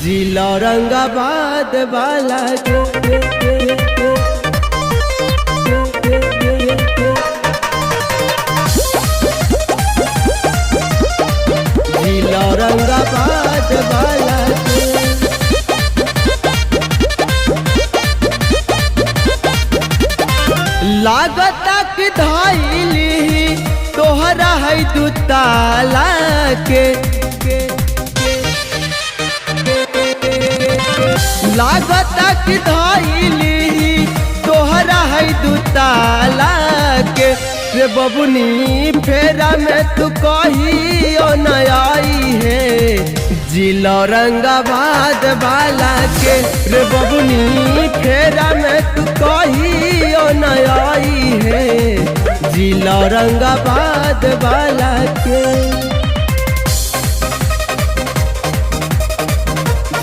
जिला औरंगाबाद वाला के जिला औरंगाबाद वाला के लागता कि धाइली तोहरा है दुताला के लागता कि धाइली तोहरा है दुताला के रे बबुनी फेरा में तू कही ओ न आई है जिला औरंगाबाद वाला के रे बबुनी फेरा में तू कही ओ न आई है जिला औरंगाबाद वाला के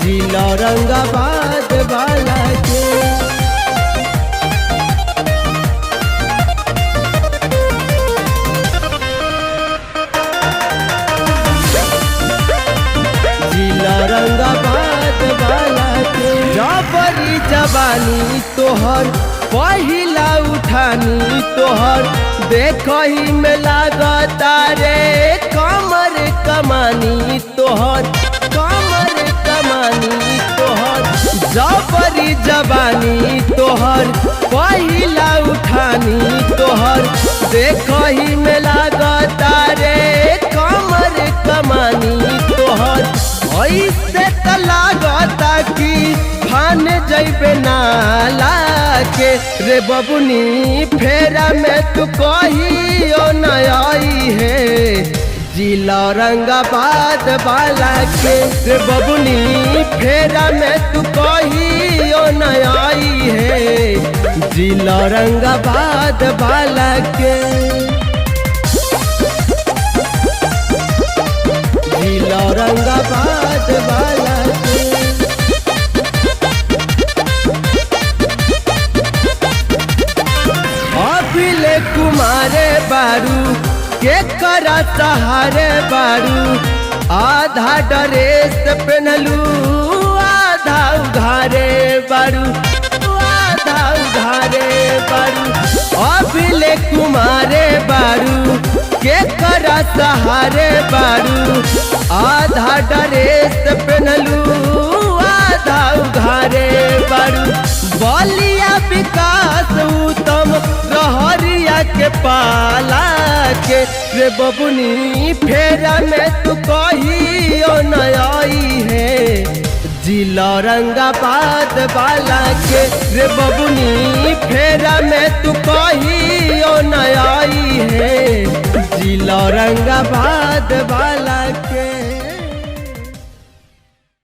जिला औरंगाबाद वाला के जिला औरंगाबाद वाला के जबरी जवानी तोहर पहिला उठानी तोहर देखही में लागता रे कमर कमानी तोहर कमर कमानी तोहर जबरी जवानी तोहर पहिला उठानी तोहर देखही में लागता रे कमर कमानी तोहर ऐसे त लागता कि फान जैबे नाला के रे बबुनी फेरा में तू कही ओ न आई है जिला औरंगाबाद वाला के रे बबुनी फेरा में तू कही ओ न आई है जिला औरंगाबाद वाला के जिला औरंगाबाद वाला के अभिले कुमारे बारू के करा सहारे बारू आधा ड्रेस पहनलू आधा उघारे बारू आधा उघारे बारू अभिले कुमारे बारू के करा सहारे बारू आधा ड्रेस पहनलू आधा उघारे बारू बलिया विकास उत्तम रहरिया के पाला के रे बबुनी फेरा में तू कही ओ न आई है जिला औरंगाबाद वाला के रे बबुनी फेरा में तू कही ओ न आई है जिला औरंगाबाद वाला के।